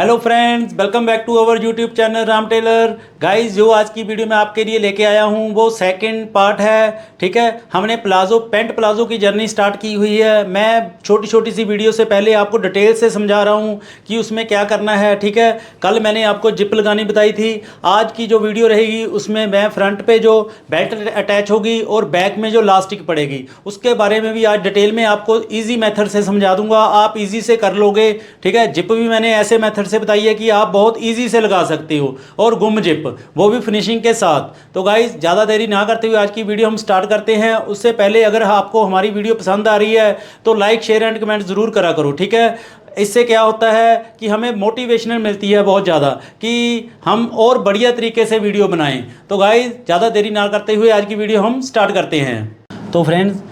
Hello friends, welcome back to our YouTube channel Ram Tailor. Guys, जो आज की video मैं आपके लिए लेके आया हूँ वो सेकंड पार्ट है। ठीक है, हमने पैंट प्लाजो की जर्नी स्टार्ट की हुई है। मैं छोटी छोटी सी वीडियो से पहले आपको डिटेल से समझा रहा हूँ कि उसमें क्या करना है। ठीक है, कल मैंने आपको जिप लगानी बताई थी। आज की जो वीडियो रहेगी उसमें मैं फ्रंट पे जो बेल्ट अटैच होगी और बैक में जो लास्टिक पड़ेगी उसके बारे में भी आज डिटेल में आपको ईजी मेथड से समझा दूंगा। आप ईजी से कर लोगे। ठीक है, जिप भी मैंने ऐसे मेथड से बताई है कि आप बहुत इजी से लगा सकते हो, और गुम जिप वो भी फिनिशिंग के साथ। तो गाइस, ज़्यादा देरी ना करते हुए आज की वीडियो हम स्टार्ट करते हैं। उससे पहले अगर आपको हमारी वीडियो पसंद आ रही है तो लाइक, शेयर एंड कमेंट ज़रूर करा करो। ठीक है, इससे क्या होता है कि हमें मोटिवेशनल मिलती है बहुत ज़्यादा कि हम और बढ़िया तरीके से वीडियो बनाएं। तो गाइस, ज़्यादा देरी ना करते हुए आज की वीडियो हम स्टार्ट करते हैं। तो फ्रेंड्स,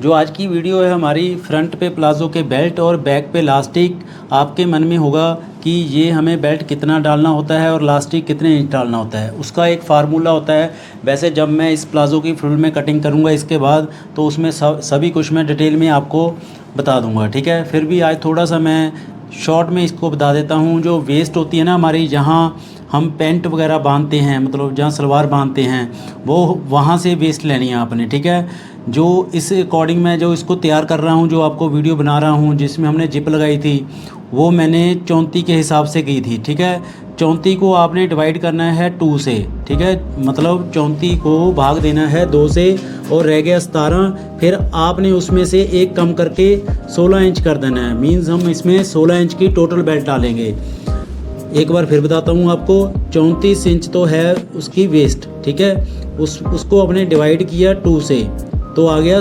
जो आज की वीडियो है हमारी फ्रंट पे प्लाजो के बेल्ट और बैक पे लास्टिक। आपके मन में होगा कि ये हमें बेल्ट कितना डालना होता है और लास्टिक कितने इंच डालना होता है, उसका एक फार्मूला होता है। वैसे जब मैं इस प्लाजो की फुल में कटिंग करूँगा इसके बाद, तो उसमें सभी कुछ मैं डिटेल में आपको बता दूँगा। ठीक है, फिर भी आज थोड़ा सा मैं शॉर्ट में इसको बता देता हूँ। जो वेस्ट होती है ना हमारी, जहाँ हम पैंट वगैरह बांधते हैं, मतलब जहाँ सलवार बांधते हैं, वो वहाँ से वेस्ट लेनी है आपने। ठीक है, जो इस अकॉर्डिंग मैं जो इसको तैयार कर रहा हूँ, जो आपको वीडियो बना रहा हूँ जिसमें हमने जिप लगाई थी, वो मैंने 34 के हिसाब से की थी। ठीक है, 34 को आपने डिवाइड करना है 2 से। ठीक है, मतलब 34 को भाग देना है 2 से और रह गया 17। फिर आपने उसमें से एक कम करके 16 इंच कर देना है। मीन्स हम इसमें 16 इंच की टोटल बेल्ट डालेंगे। एक बार फिर बताता हूँ आपको, 34 इंच तो है उसकी वेस्ट। ठीक है, उसको आपने डिवाइड किया 2 से, तो आ गया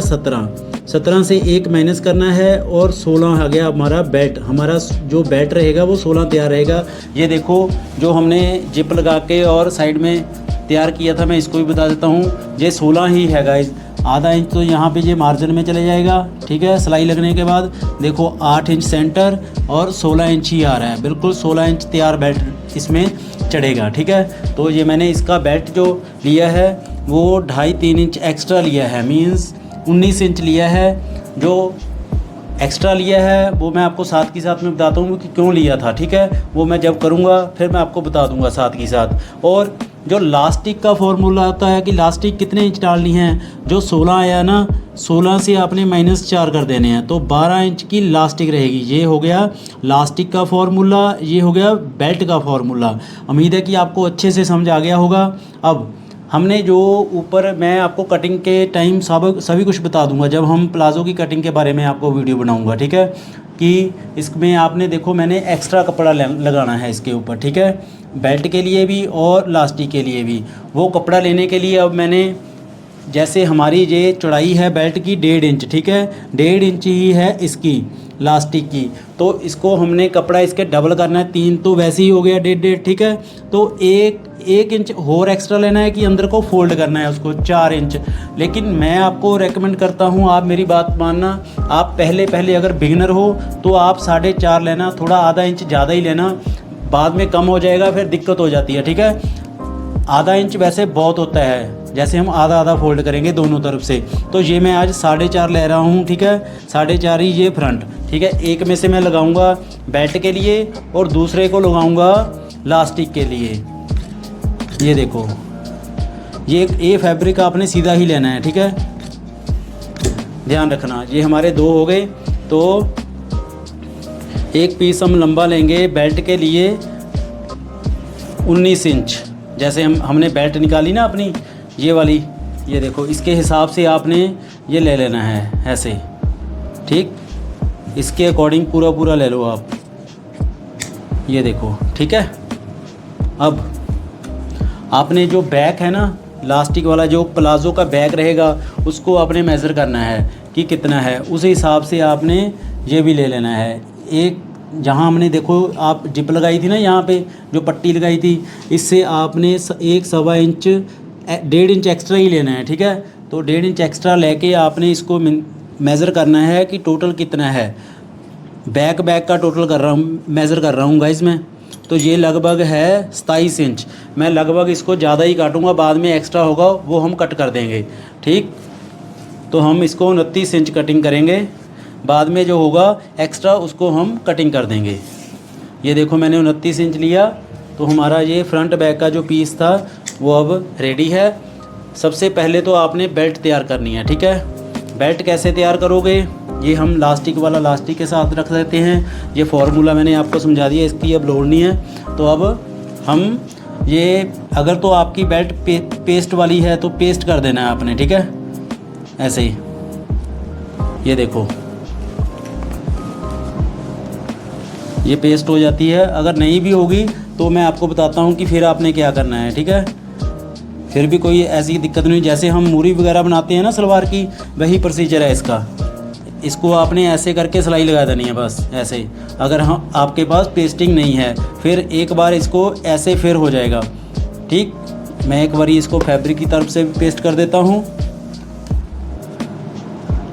17 से एक माइनस करना है और 16 आ गया हमारा बेल्ट। हमारा जो बेल्ट रहेगा वो 16 तैयार रहेगा। ये देखो, जो हमने जिप लगा के और साइड में तैयार किया था, मैं इसको भी बता देता हूँ, ये 16 ही है गाइज। आधा इंच तो यहाँ पे ये मार्जिन में चले जाएगा। ठीक है, सिलाई लगने के बाद देखो 8 इंच सेंटर और 16 इंच ही आ रहा है। बिल्कुल 16 इंच तैयार बेल्ट इसमें चढ़ेगा। ठीक है, तो ये मैंने इसका बेल्ट जो लिया है वो 2.5-3 इंच एक्स्ट्रा लिया है। मीन्स 19 इंच लिया है। जो एक्स्ट्रा लिया है वो मैं आपको साथ के साथ में बताता हूँ कि क्यों लिया था। ठीक है, वो मैं जब करूँगा फिर मैं आपको बता दूँगा साथ के साथ। और जो लास्टिक का फॉर्मूला होता है कि लास्टिक कितने इंच डालनी है, जो 16 आया ना, 16 से आपने -4 कर देने हैं, तो 12 इंच की लास्टिक रहेगी। ये हो गया लास्टिक का फॉर्मूला, ये हो गया बेल्ट का फॉर्मूला। उम्मीद है कि आपको अच्छे से समझ आ गया होगा। अब हमने जो ऊपर, मैं आपको कटिंग के टाइम सभी कुछ बता दूंगा जब हम प्लाज़ो की कटिंग के बारे में आपको वीडियो बनाऊंगा। ठीक है, कि इसमें आपने देखो मैंने एक्स्ट्रा कपड़ा लगाना है इसके ऊपर। ठीक है, बेल्ट के लिए भी और लास्टिक के लिए भी। वो कपड़ा लेने के लिए अब मैंने, जैसे हमारी ये चौड़ाई है बेल्ट की 1.5 इंच। ठीक है, 1.5 इंच ही है इसकी लास्टिक की, तो इसको हमने कपड़ा इसके डबल करना है। 3 तो वैसे ही हो गया 1.5। ठीक है, तो एक इंच और एक्स्ट्रा लेना है कि अंदर को फोल्ड करना है उसको 4 इंच। लेकिन मैं आपको रेकमेंड करता हूँ, आप मेरी बात मानना, आप पहले अगर बिगिनर हो तो आप 4.5 लेना, थोड़ा आधा इंच ज़्यादा ही लेना, बाद में कम हो जाएगा फिर दिक्कत हो जाती है। ठीक है, आधा इंच वैसे बहुत होता है, जैसे हम आधा आधा फोल्ड करेंगे दोनों तरफ से। तो ये मैं आज 4.5 ले रहा हूँ। ठीक है, 4.5 ही ये फ्रंट। ठीक है, एक में से मैं लगाऊंगा बेल्ट के लिए और दूसरे को लगाऊंगा लास्टिक के लिए। ये देखो, ये फैब्रिक आपने सीधा ही लेना है। ठीक है, ध्यान रखना। ये हमारे 2 हो गए, तो एक पीस हम लंबा लेंगे बेल्ट के लिए 19 इंच। जैसे हमने बेल्ट निकाली ना अपनी ये वाली, ये देखो, इसके हिसाब से आपने ये ले लेना है ऐसे। ठीक, इसके अकॉर्डिंग पूरा ले लो आप, ये देखो। ठीक है, अब आपने जो बैक है ना, लास्टिक वाला जो प्लाजो का बैक रहेगा, उसको आपने मेज़र करना है कि कितना है। उस हिसाब से आपने ये भी ले लेना है। एक जहाँ हमने देखो आप जिप लगाई थी ना, यहाँ पे जो पट्टी लगाई थी, इससे आपने 1.25 इंच 1.5 इंच एक्स्ट्रा ही लेना है। ठीक है, तो 1.5 इंच एक्स्ट्रा लेके आपने इसको मेज़र करना है कि टोटल कितना है। बैक का टोटल कर रहा हूँ, मेज़र कर रहा हूँ गाइस मैं। तो ये लगभग है 27 इंच। मैं लगभग इसको ज़्यादा ही काटूँगा, बाद में एक्स्ट्रा होगा वो हम कट कर देंगे। ठीक, तो हम इसको 29 इंच कटिंग करेंगे, बाद में जो होगा एक्स्ट्रा उसको हम कटिंग कर देंगे। ये देखो मैंने 29 इंच लिया, तो हमारा ये फ्रंट बैक का जो पीस था वो अब रेडी है। सबसे पहले तो आपने बेल्ट तैयार करनी है, ठीक है। बेल्ट कैसे तैयार करोगे, ये हम लास्टिक वाला लास्टिक के साथ रख देते हैं। ये फार्मूला मैंने आपको समझा दिया, इसकी अब लोड नहीं है। तो अब हम ये, अगर तो आपकी बेल्ट पेस्ट वाली है तो पेस्ट कर देना है आपने, ठीक है, ऐसे ही। ये देखो ये पेस्ट हो जाती है। अगर नहीं भी होगी तो मैं आपको बताता हूँ कि फिर आपने क्या करना है, ठीक है। फिर भी कोई ऐसी दिक्कत नहीं, जैसे हम मूरी वगैरह बनाते हैं ना सलवार की, वही प्रोसीजर है इसका। इसको आपने ऐसे करके सिलाई लगा देनी है, बस ऐसे ही। अगर हम आपके पास पेस्टिंग नहीं है, फिर एक बार इसको ऐसे फिर हो जाएगा, ठीक। मैं एक बार इसको फैब्रिक की तरफ से पेस्ट कर देता हूँ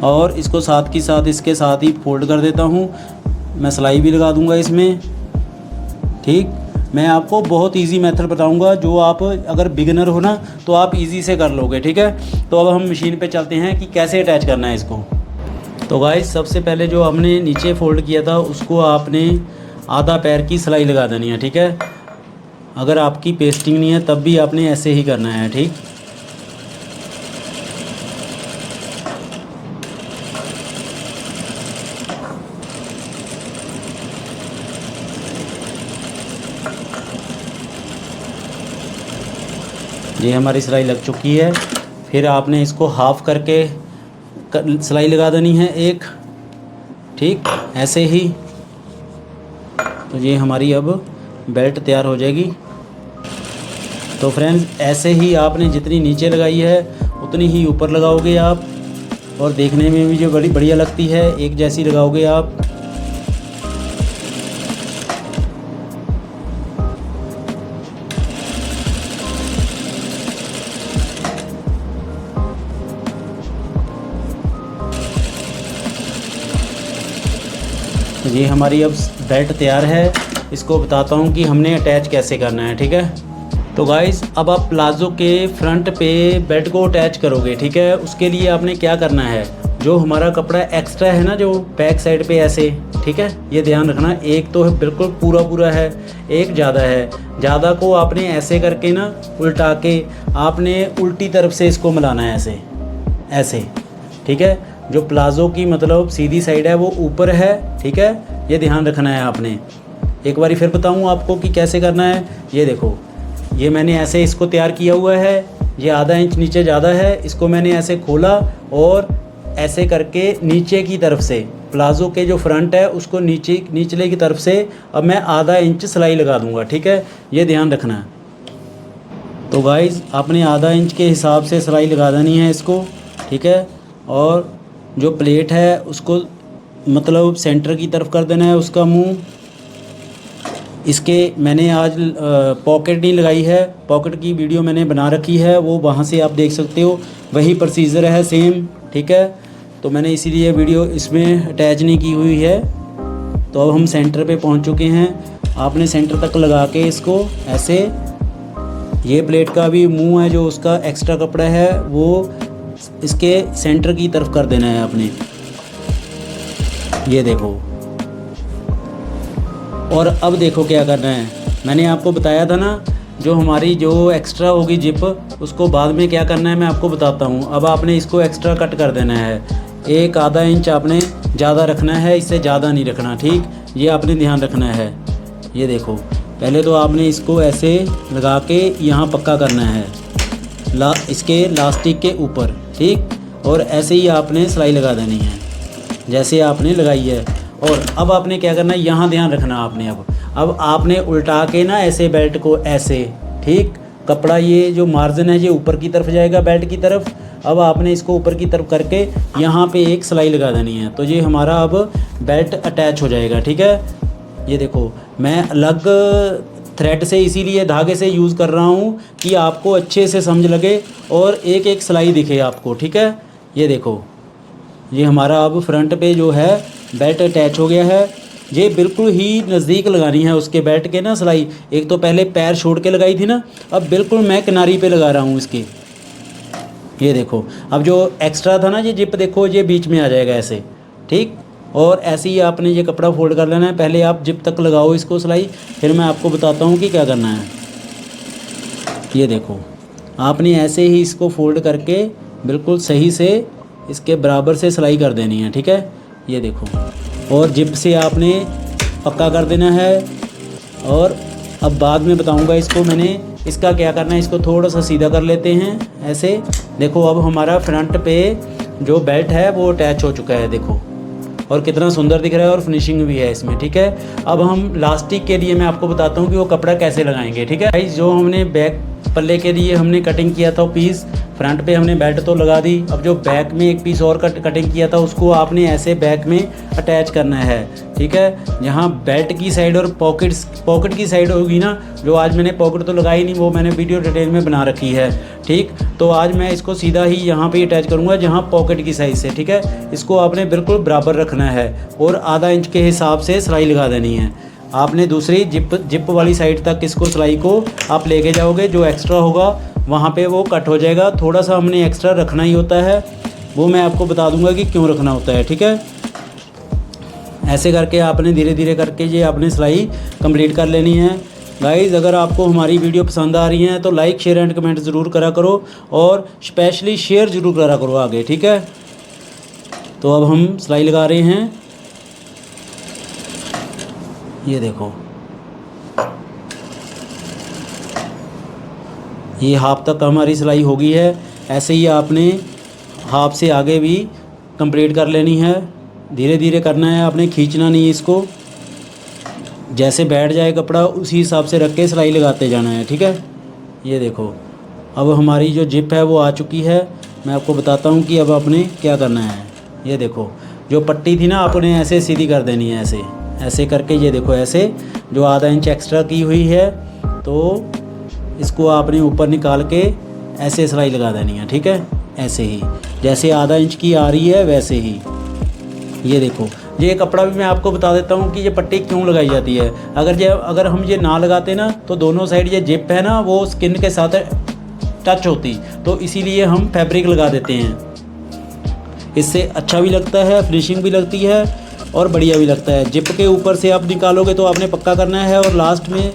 और इसको साथ की साथ इसके साथ ही फोल्ड कर देता हूँ। मैं सिलाई भी लगा दूँगा इसमें, ठीक। मैं आपको बहुत इजी मेथड बताऊंगा, जो आप अगर बिगिनर हो ना तो आप इजी से कर लोगे, ठीक है। तो अब हम मशीन पे चलते हैं कि कैसे अटैच करना है इसको। तो गाइस सबसे पहले जो हमने नीचे फोल्ड किया था उसको आपने आधा पैर की सिलाई लगा देनी है, ठीक है। अगर आपकी पेस्टिंग नहीं है तब भी आपने ऐसे ही करना है, ठीक। ये हमारी सिलाई लग चुकी है। फिर आपने इसको हाफ करके सिलाई लगा देनी है एक, ठीक, ऐसे ही। तो ये हमारी अब बेल्ट तैयार हो जाएगी। तो फ्रेंड्स ऐसे ही आपने जितनी नीचे लगाई है उतनी ही ऊपर लगाओगे आप, और देखने में भी जो बड़ी बढ़िया लगती है, एक जैसी लगाओगे आप। तो ये हमारी अब बेल्ट तैयार है। इसको बताता हूँ कि हमने अटैच कैसे करना है, ठीक है। तो गाइस अब आप प्लाज़ो के फ्रंट पे बेल्ट को अटैच करोगे, ठीक है। उसके लिए आपने क्या करना है, जो हमारा कपड़ा एक्स्ट्रा है ना, जो बैक साइड पे ऐसे, ठीक है, ये ध्यान रखना। एक तो बिल्कुल पूरा पूरा है, एक ज़्यादा है। ज़्यादा को आपने ऐसे करके ना उल्टा के आपने उल्टी तरफ से इसको मिलाना है, ऐसे ऐसे, ठीक है। जो प्लाज़ो की मतलब सीधी साइड है वो ऊपर है, ठीक है, ये ध्यान रखना है आपने। एक बारी फिर बताऊँ आपको कि कैसे करना है। ये देखो, ये मैंने ऐसे इसको तैयार किया हुआ है। ये आधा इंच नीचे ज़्यादा है, इसको मैंने ऐसे खोला और ऐसे करके नीचे की तरफ से प्लाज़ो के जो फ्रंट है उसको निचले की तरफ से अब मैं आधा इंच सिलाई लगा दूंगा, ठीक है, ये ध्यान रखना है। तो गाइज़ आपने आधा इंच के हिसाब से सिलाई लगा देनी है इसको, ठीक है। और जो प्लेट है उसको मतलब सेंटर की तरफ कर देना है, उसका मुंह। इसके मैंने आज पॉकेट नहीं लगाई है, पॉकेट की वीडियो मैंने बना रखी है, वो वहाँ से आप देख सकते हो। वही प्रोसीजर है सेम, ठीक है। तो मैंने इसीलिए वीडियो इसमें अटैच नहीं की हुई है। तो अब हम सेंटर पे पहुँच चुके हैं। आपने सेंटर तक लगा के इसको ऐसे, ये प्लेट का भी मुंह है जो उसका एक्स्ट्रा कपड़ा है वो इसके सेंटर की तरफ कर देना है आपने, ये देखो। और अब देखो क्या करना है, मैंने आपको बताया था ना, जो हमारी जो एक्स्ट्रा होगी जिप, उसको बाद में क्या करना है मैं आपको बताता हूँ। अब आपने इसको एक्स्ट्रा कट कर देना है, एक आधा इंच आपने ज़्यादा रखना है, इससे ज़्यादा नहीं रखना, ठीक, ये आपने ध्यान रखना है। ये देखो, पहले तो आपने इसको ऐसे लगा के यहाँ पक्का करना है इसके लास्टिक के ऊपर, ठीक, और ऐसे ही आपने सिलाई लगा देनी है जैसे आपने लगाई है। और अब आपने क्या करना है, यहाँ ध्यान रखना आपने। अब आपने उल्टा के ना ऐसे बेल्ट को ऐसे, ठीक, कपड़ा ये जो मार्जिन है ये ऊपर की तरफ जाएगा बेल्ट की तरफ। अब आपने इसको ऊपर की तरफ करके यहाँ पे एक सिलाई लगा देनी है, तो ये हमारा अब बेल्ट अटैच हो जाएगा, ठीक है। ये देखो, मैं अलग थ्रेड से इसीलिए धागे से यूज़ कर रहा हूँ कि आपको अच्छे से समझ लगे और एक एक सिलाई दिखे आपको, ठीक है। ये देखो, ये हमारा अब फ्रंट पे जो है बेल्ट अटैच हो गया है। ये बिल्कुल ही नज़दीक लगानी है उसके बेल्ट के ना सिलाई। एक तो पहले पैर छोड़ के लगाई थी ना, अब बिल्कुल मैं किनारी पे लगा रहा हूँ इसकी। ये देखो, अब जो एक्स्ट्रा था ना ये जिप देखो, ये बीच में आ जाएगा ऐसे, ठीक, और ऐसे ही आपने ये कपड़ा फोल्ड कर लेना है। पहले आप जिप तक लगाओ इसको सिलाई, फिर मैं आपको बताता हूँ कि क्या करना है। ये देखो, आपने ऐसे ही इसको फोल्ड करके बिल्कुल सही से इसके बराबर से सिलाई कर देनी है, ठीक है। ये देखो, और जिप से आपने पक्का कर देना है। और अब बाद में बताऊंगा इसको मैंने इसका क्या करना है। इसको थोड़ा सा सीधा कर लेते हैं ऐसे। देखो, अब हमारा फ्रंट पे जो बेल्ट है वो अटैच हो चुका है, देखो, और कितना सुंदर दिख रहा है और फिनिशिंग भी है इसमें, ठीक है। अब हम लास्टिक के लिए मैं आपको बताता हूँ कि वो कपड़ा कैसे लगाएंगे, ठीक है। गाइस, जो हमने बैक पल्ले के लिए हमने कटिंग किया था पीस, फ्रंट पे हमने बेल्ट तो लगा दी। अब जो बैक में एक पीस और कटिंग किया था उसको आपने ऐसे बैक में अटैच करना है, ठीक है। जहाँ बेल्ट की साइड और पॉकेट की साइड होगी ना, जो आज मैंने पॉकेट तो लगाई नहीं, वो मैंने वीडियो डिटेल में बना रखी है, ठीक। तो आज मैं इसको सीधा ही यहाँ पे अटैच करूँगा जहाँ पॉकेट की साइड से, ठीक है। इसको आपने बिल्कुल बराबर रखना है और आधा इंच के हिसाब से सिलाई लगा देनी है। आपने दूसरी जिप वाली साइड तक इसको सिलाई को आप लेके जाओगे, जो एक्स्ट्रा होगा वहाँ पे वो कट हो जाएगा। थोड़ा सा हमने एक्स्ट्रा रखना ही होता है, वो मैं आपको बता दूंगा कि क्यों रखना होता है, ठीक है। ऐसे करके आपने धीरे धीरे करके ये आपने सिलाई कंप्लीट कर लेनी है। गाइज़, अगर आपको हमारी वीडियो पसंद आ रही है तो लाइक शेयर एंड कमेंट ज़रूर करा करो, और स्पेशली शेयर ज़रूर करा करो आगे, ठीक है। तो अब हम सिलाई लगा रहे हैं। ये देखो, ये हाफ तक हमारी सिलाई हो गई है। ऐसे ही आपने हाफ से आगे भी कंप्लीट कर लेनी है। धीरे धीरे करना है, आपने खींचना नहीं इसको। जैसे बैठ जाए कपड़ा उसी हिसाब से रख के सिलाई लगाते जाना है, ठीक है। ये देखो, अब हमारी जो जिप है वो आ चुकी है। मैं आपको बताता हूँ कि अब आपने क्या करना है। ये देखो, जो पट्टी थी ना आपने ऐसे सीधी कर देनी है, ऐसे ऐसे करके। ये देखो, ऐसे जो आधा इंच एक्स्ट्रा की हुई है तो इसको आपने ऊपर निकाल के ऐसे सिलाई लगा देनी है, ठीक है। ऐसे ही जैसे आधा इंच की आ रही है वैसे ही। ये देखो, ये कपड़ा भी मैं आपको बता देता हूँ कि ये पट्टी क्यों लगाई जाती है। अगर हम ये ना लगाते ना तो दोनों साइड ये जिप है ना वो स्किन के साथ टच होती, तो इसीलिए हम फैब्रिक लगा देते हैं। इससे अच्छा भी लगता है, फिनिशिंग भी लगती है और बढ़िया भी लगता है। जिप के ऊपर से आप निकालोगे तो आपने पक्का करना है और लास्ट में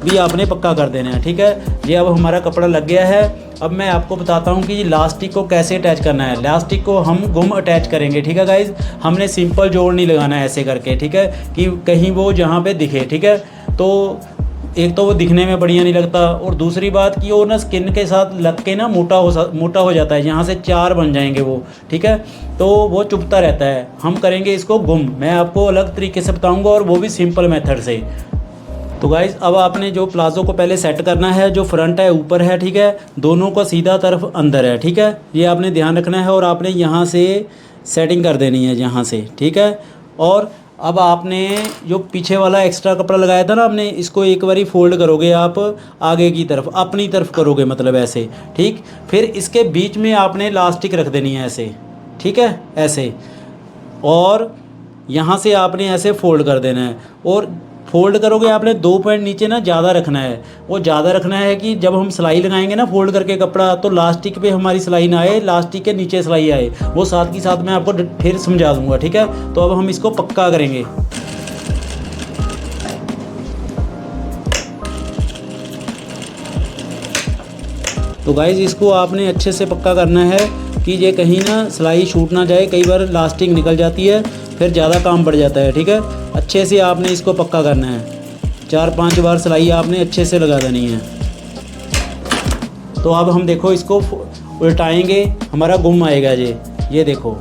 भी आपने पक्का कर देना है, ठीक है। ये अब हमारा कपड़ा लग गया है। अब मैं आपको बताता हूँ कि लास्टिक को कैसे अटैच करना है। लास्टिक को हम गुम अटैच करेंगे, ठीक है गाइज। हमने सिंपल जोड़ नहीं लगाना है ऐसे करके, ठीक है, कि कहीं वो जहाँ पे दिखे, ठीक है। तो एक तो वो दिखने में बढ़िया नहीं लगता, और दूसरी बात कि वो ना स्किन के साथ लग के ना मोटा हो जाता है, यहाँ से चार बन जाएंगे वो, ठीक है। तो वो चुभता रहता है। हम करेंगे इसको गुम। मैं आपको अलग तरीके से बताऊँगा और वो भी सिंपल मेथड से। तो गाइज़, अब आपने जो प्लाज़ो को पहले सेट करना है, जो फ्रंट है ऊपर है, ठीक है, दोनों का सीधा तरफ अंदर है, ठीक है। ये आपने ध्यान रखना है और आपने यहाँ से सेटिंग कर देनी है यहाँ से, ठीक है। और अब आपने जो पीछे वाला एक्स्ट्रा कपड़ा लगाया था ना आपने, इसको एक बारी फोल्ड करोगे आप आगे की तरफ, अपनी तरफ करोगे, मतलब ऐसे, ठीक। फिर इसके बीच में आपने लास्टिक रख देनी है ऐसे, ठीक है, ऐसे। और यहाँ से आपने ऐसे फोल्ड कर देना है। और फोल्ड करोगे आपने 2 पॉइंट नीचे ना ज़्यादा रखना है। वो ज़्यादा रखना है कि जब हम सिलाई लगाएंगे ना फोल्ड करके कपड़ा, तो लास्टिक पे हमारी सिलाई ना आए, लास्टिक के नीचे सिलाई आए। वो साथ ही साथ मैं आपको फिर समझा दूंगा, ठीक है। तो अब हम इसको पक्का करेंगे। तो गाइज़, इसको आपने अच्छे से पक्का करना है कि ये कहीं ना सिलाई छूट ना जाए। कई बार लास्टिक निकल जाती है, फिर ज़्यादा काम बढ़ जाता है, ठीक है। अच्छे से आपने इसको पक्का करना है। 4-5 बार सिलाई आपने अच्छे से लगा देनी है। तो अब हम देखो इसको उल्टाएंगे, हमारा गुम आएगा ये देखो,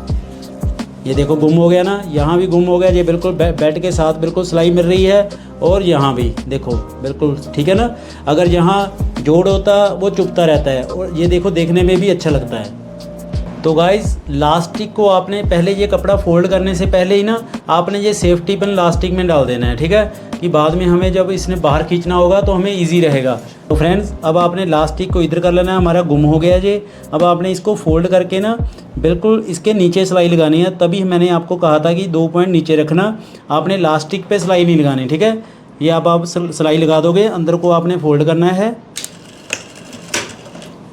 ये देखो गुम हो गया ना, यहाँ भी गुम हो गया। ये बिल्कुल बेल्ट के साथ बिल्कुल सिलाई मिल रही है, और यहाँ भी देखो बिल्कुल ठीक है ना। अगर यहाँ जोड़ होता वो चुभता रहता है, और ये देखो देखने में भी अच्छा लगता है। तो गाइज़, लास्टिक को आपने पहले ये कपड़ा फोल्ड करने से पहले ही ना आपने ये सेफ्टी पिन लास्टिक में डाल देना है, ठीक है, कि बाद में हमें जब इसने बाहर खींचना होगा तो हमें इजी रहेगा। तो फ्रेंड्स, अब आपने लास्टिक को इधर कर लेना है, हमारा गुम हो गया ये। अब आपने इसको फोल्ड करके ना बिल्कुल इसके नीचे सिलाई लगानी है। तभी मैंने आपको कहा था कि 2 पॉइंट नीचे रखना, आपने लास्टिक पे सिलाई नहीं लगानी, ठीक है। ये आप सिलाई लगा दोगे, अंदर को आपने फोल्ड करना है।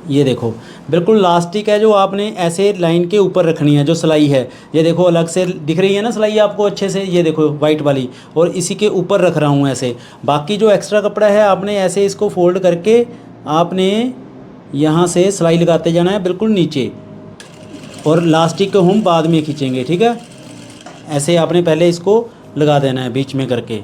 ये देखो, बिल्कुल लास्टिक है जो आपने ऐसे लाइन के ऊपर रखनी है। जो सिलाई है ये देखो अलग से दिख रही है ना सिलाई आपको अच्छे से, ये देखो वाइट वाली, और इसी के ऊपर रख रहा हूँ ऐसे। बाकी जो एक्स्ट्रा कपड़ा है आपने ऐसे इसको फोल्ड करके आपने यहाँ से सिलाई लगाते जाना है बिल्कुल नीचे, और लास्टिक को हम बाद में खींचेंगे, ठीक है। ऐसे आपने पहले इसको लगा देना है बीच में करके।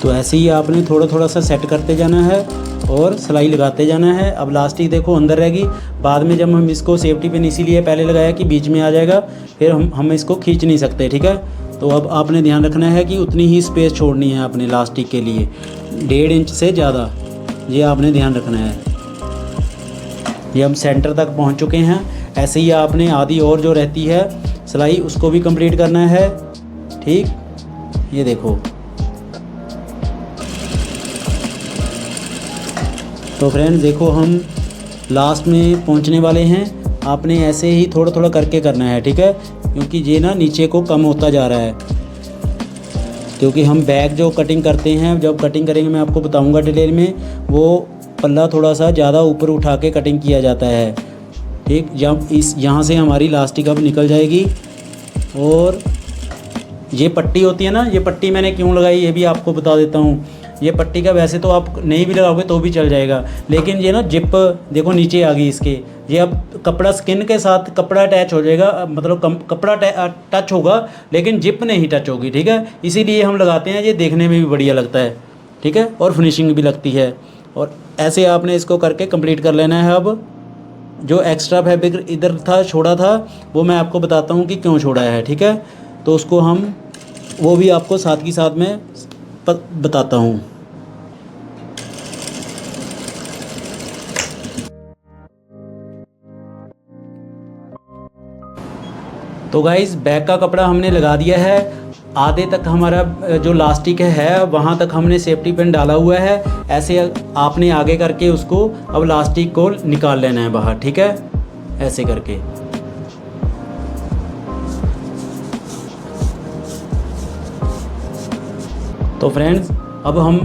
तो ऐसे ही आपने थोड़ा थोड़ा सा सेट करते जाना है और सिलाई लगाते जाना है। अब लास्टिक देखो अंदर रहेगी, बाद में जब हम इसको सेफ्टी पिन इसीलिए पहले लगाया कि बीच में आ जाएगा, फिर हम इसको खींच नहीं सकते, ठीक है। तो अब आपने ध्यान रखना है कि उतनी ही स्पेस छोड़नी है अपने लास्टिक के लिए, 1.5 इंच से ज़्यादा, ये आपने ध्यान रखना है। ये हम सेंटर तक पहुँच चुके हैं। ऐसे ही आपने आधी और जो रहती है सिलाई उसको भी कंप्लीट करना है, ठीक। ये देखो, तो फ्रेंड्स देखो हम लास्ट में पहुंचने वाले हैं। आपने ऐसे ही थोड़ा थोड़ा करके करना है, ठीक है, क्योंकि ये ना नीचे को कम होता जा रहा है। क्योंकि हम बैग जो कटिंग करते हैं, जब कटिंग करेंगे मैं आपको बताऊंगा डिटेल में, वो पल्ला थोड़ा सा ज़्यादा ऊपर उठा के कटिंग किया जाता है, ठीक। जब यहाँ से हमारी लास्टिक अब निकल जाएगी। और ये पट्टी होती है ना, ये पट्टी मैंने क्यों लगाई ये भी आपको बता देता हूँ। ये पट्टी का वैसे तो आप नहीं भी लगाओगे तो भी चल जाएगा, लेकिन ये ना जिप देखो नीचे आ गई इसके, ये अब कपड़ा स्किन के साथ कपड़ा अटैच हो जाएगा, मतलब कपड़ा टच होगा लेकिन जिप नहीं टच होगी, ठीक है। इसीलिए हम लगाते हैं, ये देखने में भी बढ़िया लगता है, ठीक है, और फिनिशिंग भी लगती है। और ऐसे आपने इसको करके कंप्लीट कर लेना है। अब जो एक्स्ट्रा फैब्रिक इधर था छोड़ा था वो मैं आपको बताता हूँ कि क्यों छोड़ा है, ठीक है। तो उसको हम वो भी आपको साथ ही साथ में बताता हूँ। तो गाइस बैक का कपड़ा हमने लगा दिया है, आधे तक हमारा जो लास्टिक है वहाँ तक हमने सेफ्टी पिन डाला हुआ है। ऐसे आपने आगे करके उसको अब लास्टिक को निकाल लेना है बाहर, ठीक है, ऐसे करके। तो फ्रेंड्स अब हम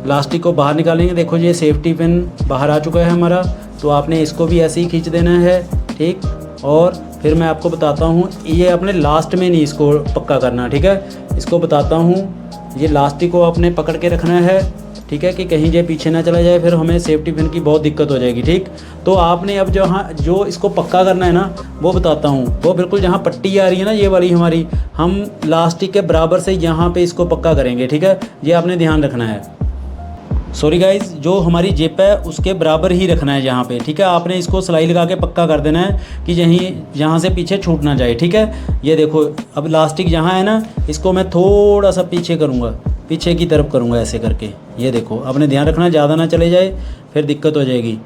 लास्टिक को बाहर निकालेंगे। देखो ये सेफ्टी पिन बाहर आ चुका है हमारा, तो आपने इसको भी ऐसे ही खींच देना है, ठीक। और फिर मैं आपको बताता हूँ, ये अपने लास्ट में नहीं इसको पक्का करना, ठीक है। इसको बताता हूँ, ये लास्टिक को आपने पकड़ के रखना है, ठीक है, कि कहीं ये पीछे ना चला जाए, फिर हमें सेफ्टी पिन की बहुत दिक्कत हो जाएगी, ठीक। तो आपने अब जो इसको पक्का करना है ना वो बताता हूँ। वो बिल्कुल जहाँ पट्टी आ रही है ना ये वाली हमारी, हम लास्टिक के बराबर से यहाँ पे इसको पक्का करेंगे, ठीक है। ये आपने ध्यान रखना है। सॉरी गाइज, जो हमारी जिप है उसके बराबर ही रखना है यहाँ पे, ठीक है। आपने इसको सिलाई लगा के पक्का कर देना है कि यहाँ से पीछे छूट ना जाए, ठीक है। ये देखो अब लास्टिक जहाँ है ना, इसको मैं थोड़ा सा पीछे करूँगा, पीछे की तरफ करूँगा ऐसे करके। ये देखो आपने ध्यान रखना ज़्यादा ना चले जाए, फिर दिक्कत हो जाएगी।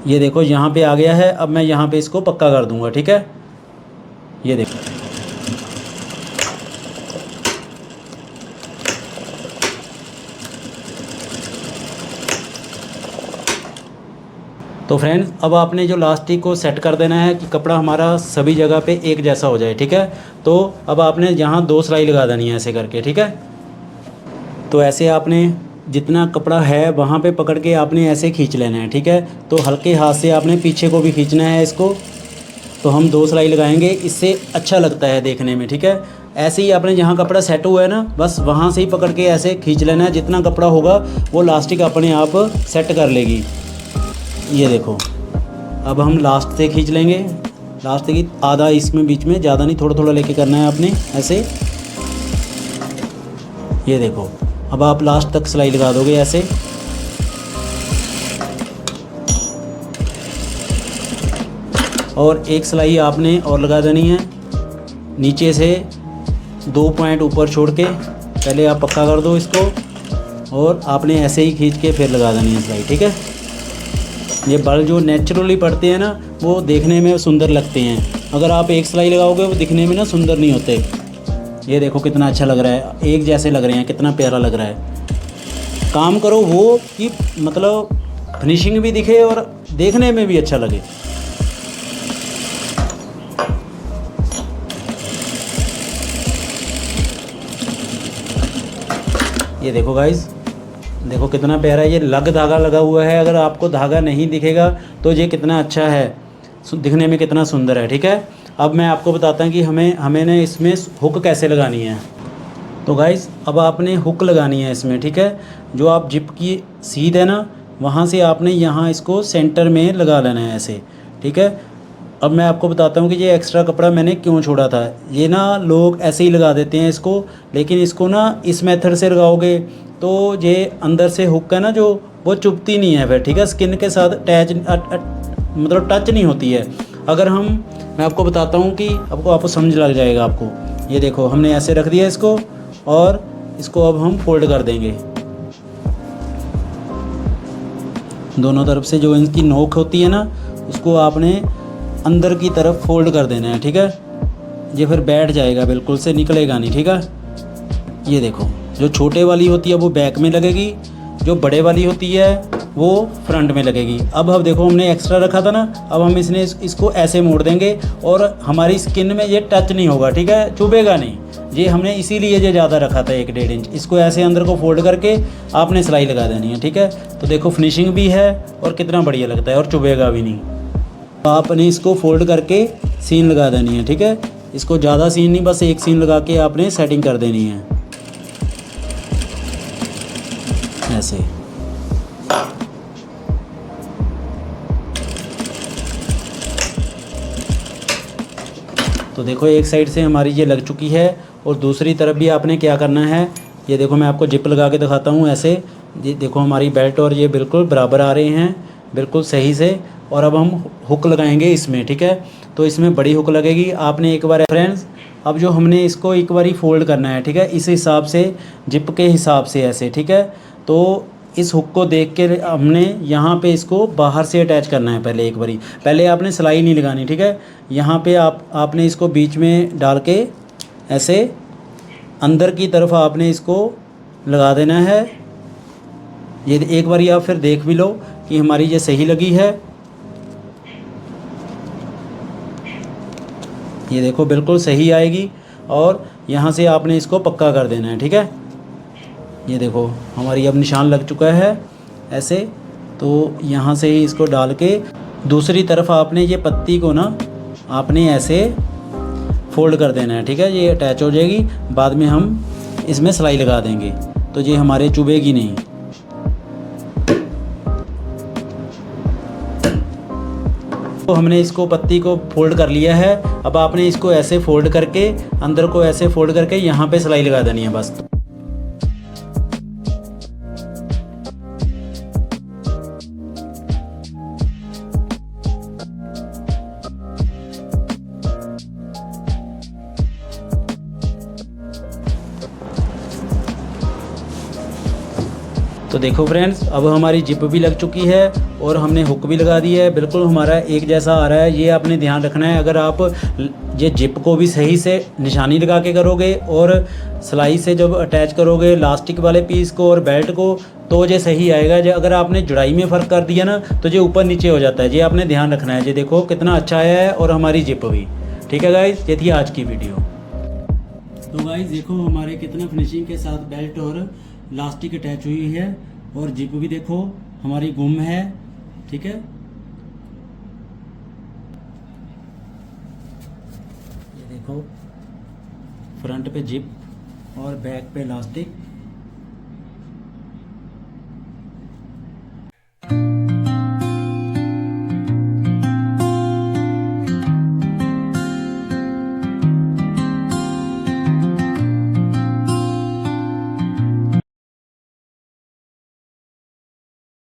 ये देखो यहाँ पे आ गया है, अब मैं यहाँ पे इसको पक्का कर दूँगा, ठीक है। ये देखो, तो फ्रेंड्स अब आपने जो लास्टिक को सेट कर देना है कि कपड़ा हमारा सभी जगह पे एक जैसा हो जाए, ठीक है। तो अब आपने यहाँ 2 सिलाई लगा देनी है ऐसे करके, ठीक है। तो ऐसे आपने जितना कपड़ा है वहाँ पे पकड़ के आपने ऐसे खींच लेना है, ठीक है। तो हल्के हाथ से आपने पीछे को भी खींचना है इसको। तो हम 2 सिलाई लगाएंगे, इससे अच्छा लगता है देखने में, ठीक है। ऐसे ही आपने जहाँ कपड़ा सेट हुआ है ना, बस वहाँ से ही पकड़ के ऐसे खींच लेना है। जितना कपड़ा होगा वो लास्टिक अपने आप सेट कर लेगी। ये देखो अब हम लास्ट से खींच लेंगे, लास्ट की आधा इसमें बीच में, ज़्यादा नहीं, थोड़ा थोड़ा लेके करना है आपने ऐसे। ये देखो अब आप लास्ट तक सिलाई लगा दोगे ऐसे। और एक सिलाई आपने और लगा देनी है नीचे से 2 पॉइंट ऊपर छोड़ के, पहले आप पक्का कर दो इसको, और आपने ऐसे ही खींच के फिर लगा देनी है सिलाई, ठीक है। ये बल जो नेचुरली पड़ते हैं ना वो देखने में सुंदर लगते हैं। अगर आप एक सिलाई लगाओगे वो दिखने में ना सुंदर नहीं होते। ये देखो कितना अच्छा लग रहा है, एक जैसे लग रहे हैं, कितना प्यारा लग रहा है। काम करो वो कि मतलब फिनिशिंग भी दिखे और देखने में भी अच्छा लगे। ये देखो गाइस, देखो कितना प्यारा ये लग धागा लगा हुआ है। अगर आपको धागा नहीं दिखेगा तो ये कितना अच्छा है, दिखने में कितना सुंदर है। ठीक है, अब मैं आपको बताता हूँ कि हमें ना इसमें हुक कैसे लगानी है। तो गाइस अब आपने हुक लगानी है इसमें। ठीक है, जो आप जिप की सीध है ना, वहाँ से आपने यहाँ इसको सेंटर में लगा लेना है ऐसे। ठीक है, अब मैं आपको बताता हूँ कि ये एक्स्ट्रा कपड़ा मैंने क्यों छोड़ा था। ये ना लोग ऐसे ही लगा देते हैं इसको, लेकिन इसको ना इस मेथड से लगाओगे तो ये अंदर से हुक है ना जो, वो चुभती नहीं है फिर। ठीक है, स्किन के साथ मतलब टच नहीं होती है। अगर मैं आपको बताता हूँ कि आपको समझ लग जाएगा आपको। ये देखो हमने ऐसे रख दिया इसको, और इसको अब हम फोल्ड कर देंगे। दोनों तरफ से जो इनकी नोक होती है ना, उसको आपने अंदर की तरफ फोल्ड कर देना है। ठीक है, ये फिर बैठ जाएगा, बिल्कुल से निकलेगा नहीं। ठीक है, ये देखो जो छोटे वाली होती है वो बैक में लगेगी, जो बड़े वाली होती है वो फ्रंट में लगेगी। अब देखो हमने एक्स्ट्रा रखा था ना, अब हम इसको ऐसे मोड़ देंगे और हमारी स्किन में ये टच नहीं होगा। ठीक है, चुभेगा नहीं। ये हमने इसीलिए ये ज़्यादा रखा था 1-1.5 इंच। इसको ऐसे अंदर को फोल्ड करके आपने सिलाई लगा देनी है। ठीक है, तो देखो फिनिशिंग भी है और कितना बढ़िया लगता है और चुभेगा भी नहीं। आपने इसको फोल्ड करके सीन लगा देनी है। ठीक है, इसको ज़्यादा सीन नहीं, बस एक सीन लगा के आपने सेटिंग कर देनी है ऐसे। तो देखो एक साइड से हमारी ये लग चुकी है और दूसरी तरफ भी आपने क्या करना है। ये देखो मैं आपको जिप लगा के दिखाता हूँ ऐसे। ये देखो हमारी बेल्ट और ये बिल्कुल बराबर आ रहे हैं, बिल्कुल सही से। और अब हम हुक लगाएंगे इसमें। ठीक है, तो इसमें बड़ी हुक लगेगी। आपने एक बार फ्रेंड्स, अब जो हमने इसको एक बारी फोल्ड करना है। ठीक है, इस हिसाब से, जिप के हिसाब से ऐसे। ठीक है, तो इस हुक को देख के हमने यहाँ पे इसको बाहर से अटैच करना है पहले एक बारी। पहले आपने सिलाई नहीं लगानी। ठीक है, यहाँ पे आपने इसको बीच में डाल के ऐसे अंदर की तरफ आपने इसको लगा देना है। ये एक बारी आप फिर देख भी लो कि हमारी ये सही लगी है। ये देखो बिल्कुल सही आएगी और यहाँ से आपने इसको पक्का कर देना है। ठीक है, ये देखो हमारी अब निशान लग चुका है ऐसे। तो यहाँ से ही इसको डाल के दूसरी तरफ आपने ये पत्ती को ना आपने ऐसे फोल्ड कर देना है। ठीक है, ये अटैच हो जाएगी, बाद में हम इसमें सिलाई लगा देंगे तो ये हमारे चुभेगी नहीं। तो हमने इसको पत्ती को फोल्ड कर लिया है। अब आपने इसको ऐसे फोल्ड करके अंदर को ऐसे फोल्ड करके यहाँ पे सिलाई लगा देनी है बस। तो देखो फ्रेंड्स, अब हमारी जिप भी लग चुकी है और हमने हुक भी लगा दी है। बिल्कुल हमारा एक जैसा आ रहा है, ये आपने ध्यान रखना है। अगर आप ये जिप को भी सही से निशानी लगा के करोगे और सिलाई से जब अटैच करोगे लास्टिक वाले पीस को और बेल्ट को, तो ये सही आएगा। जो अगर आपने जुड़ाई में फ़र्क कर दिया ना तो ये ऊपर नीचे हो जाता है। ये आपने ध्यान रखना है। ये देखो कितना अच्छा आया है और हमारी जिप भी। ठीक है गाइज, ये थी आज की वीडियो। तो गाइज देखो हमारे कितना फिनिशिंग के साथ बेल्ट और लास्टिक अटैच हुई है और जिप भी देखो हमारी गुम है। ठीक है, ये देखो फ्रंट पे जिप और बैक पे लास्टिक।